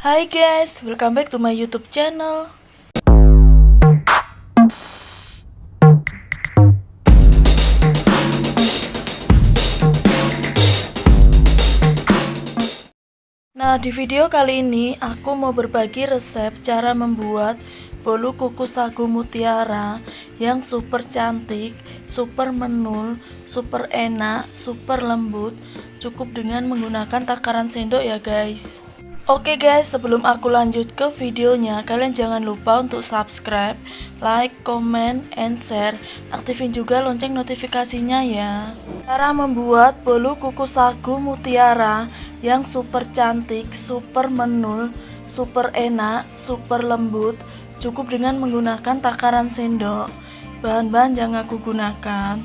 Hai guys, welcome back to my YouTube channel. Nah, di video kali ini aku mau berbagi resep cara membuat bolu kukus sagu mutiara yang super cantik, super menul, super enak, super lembut, cukup dengan menggunakan takaran sendok ya guys. Oke guys, sebelum aku lanjut ke videonya, kalian jangan lupa untuk subscribe, like, comment, and share. Aktifin juga lonceng notifikasinya ya. Cara membuat bolu kukus sagu mutiara yang super cantik, super menul, super enak, super lembut, cukup dengan menggunakan takaran sendok. Bahan-bahan yang aku gunakan.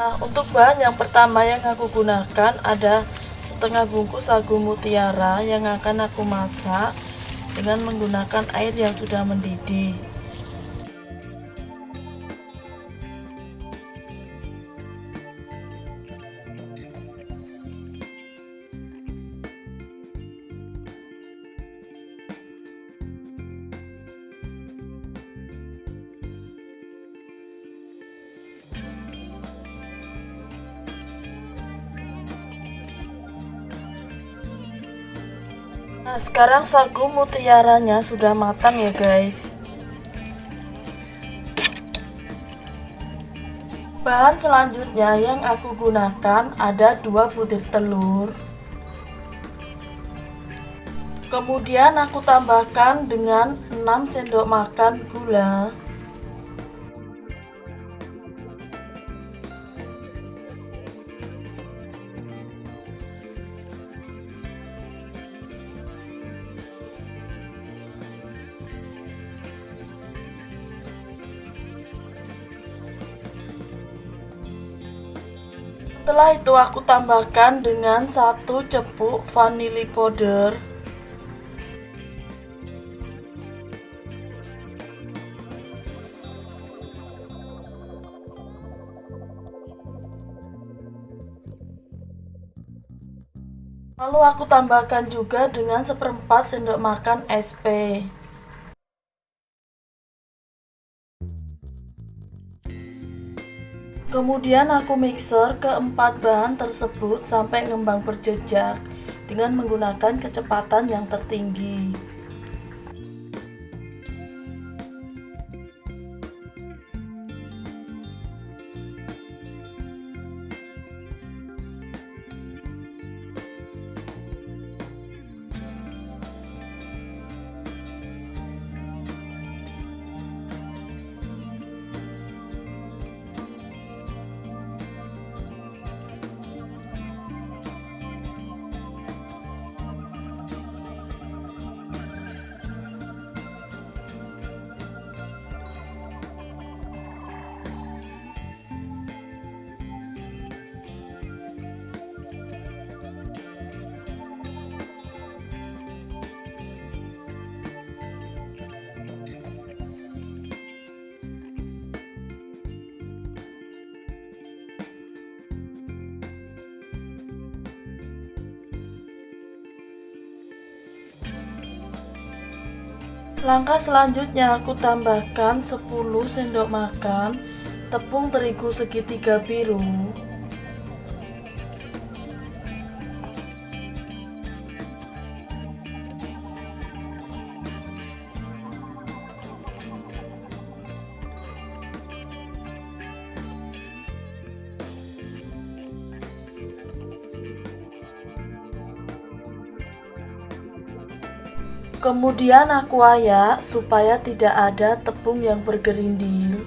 Nah, untuk bahan yang pertama yang aku gunakan ada setengah bungkus sagu mutiara yang akan aku masak dengan menggunakan air yang sudah mendidih. Nah, sekarang sagu mutiaranya sudah matang ya guys. Bahan selanjutnya yang aku gunakan ada 2 butir telur. Kemudian aku tambahkan dengan 6 sendok makan gula. Setelah itu aku tambahkan dengan 1 cepuk vanili powder. Lalu aku tambahkan juga dengan 1/4 sendok makan SP. Kemudian aku mixer keempat bahan tersebut sampai ngembang berjejak dengan menggunakan kecepatan yang tertinggi. Langkah selanjutnya aku tambahkan 10 sendok makan tepung terigu segitiga biru. Kemudian aku ayak supaya tidak ada tepung yang bergerindil.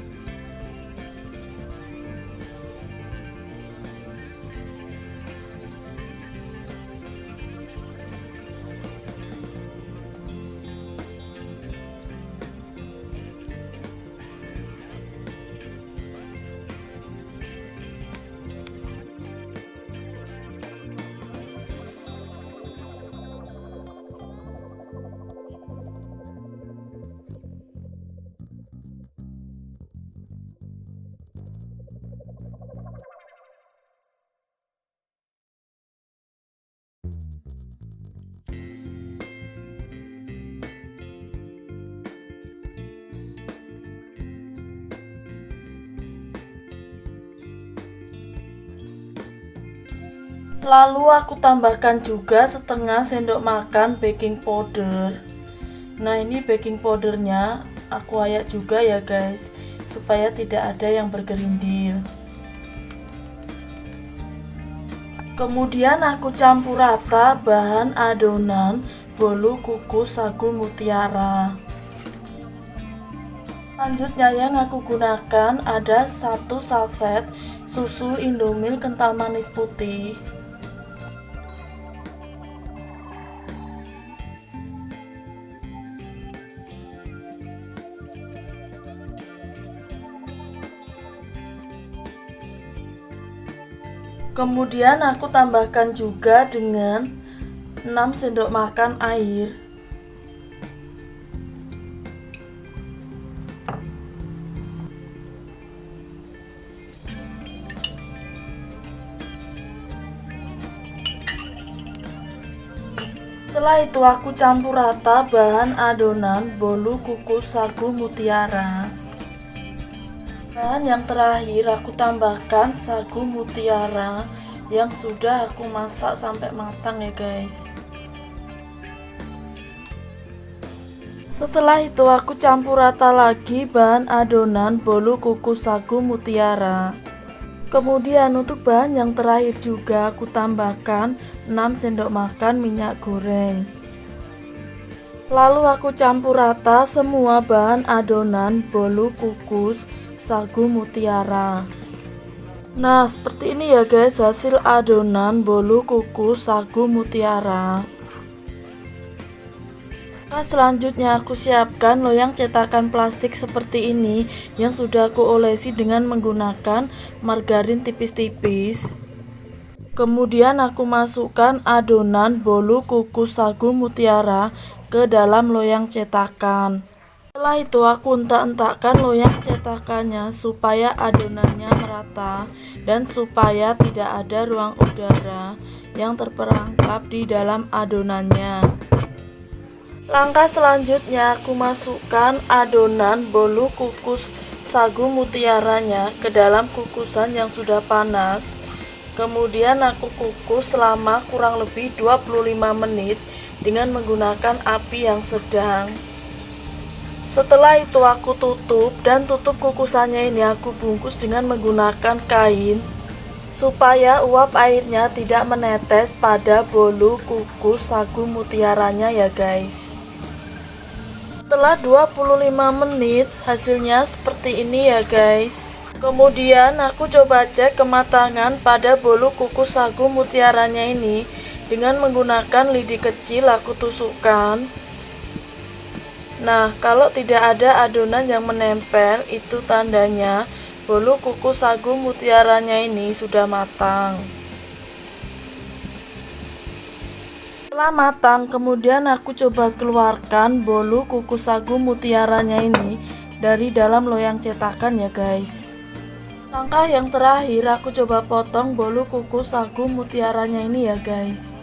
Lalu aku tambahkan juga setengah sendok makan baking powder. Nah, ini baking powdernya aku ayak juga ya guys, supaya tidak ada yang bergerindil. Kemudian aku campur rata bahan adonan bolu kukus sagu mutiara. Selanjutnya yang aku gunakan ada 1 saset susu Indomilk kental manis putih. Kemudian aku tambahkan juga dengan 6 sendok makan air. Setelah itu aku campur rata bahan adonan bolu kukus sagu mutiara. Bahan yang terakhir aku tambahkan sagu mutiara yang sudah aku masak sampai matang ya guys. Setelah itu aku campur rata lagi bahan adonan bolu kukus sagu mutiara. Kemudian untuk bahan yang terakhir juga aku tambahkan 6 sendok makan minyak goreng. Lalu aku campur rata semua bahan adonan bolu kukus sagu mutiara. Nah, seperti ini ya guys hasil adonan bolu kukus sagu mutiara. Nah, selanjutnya aku siapkan loyang cetakan plastik seperti ini yang sudah aku olesi dengan menggunakan margarin tipis-tipis. Kemudian aku masukkan adonan bolu kukus sagu mutiara ke dalam loyang cetakan. Setelah itu aku entak-entakkan loyang cetakannya supaya adonannya merata dan supaya tidak ada ruang udara yang terperangkap di dalam adonannya. Langkah selanjutnya aku masukkan adonan bolu kukus sagu mutiaranya ke dalam kukusan yang sudah panas. Kemudian aku kukus selama kurang lebih 25 menit dengan menggunakan api yang sedang. Setelah itu aku tutup dan tutup kukusannya ini aku bungkus dengan menggunakan kain supaya uap airnya tidak menetes pada bolu kukus sagu mutiaranya ya guys. Setelah 25 menit hasilnya seperti ini ya guys. Kemudian aku coba cek kematangan pada bolu kukus sagu mutiaranya ini dengan menggunakan lidi kecil aku tusukkan. Nah, kalau tidak ada adonan yang menempel itu tandanya bolu kukus sagu mutiaranya ini sudah matang. Setelah matang, kemudian aku coba keluarkan bolu kukus sagu mutiaranya ini dari dalam loyang cetakan ya guys. Langkah yang terakhir aku coba potong bolu kukus sagu mutiaranya ini ya guys.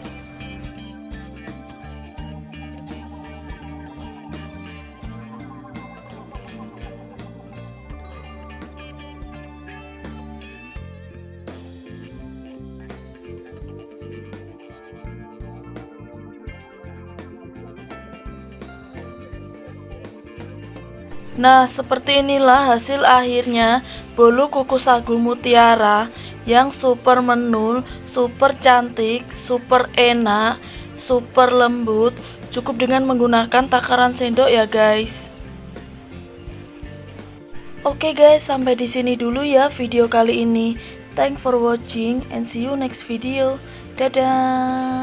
Nah, seperti inilah hasil akhirnya bolu kukus sagu mutiara yang super menul, super cantik, super enak, super lembut. Cukup dengan menggunakan takaran sendok ya guys. Oke guys, sampai di sini dulu ya video kali ini. Thanks for watching and see you next video. Dadah.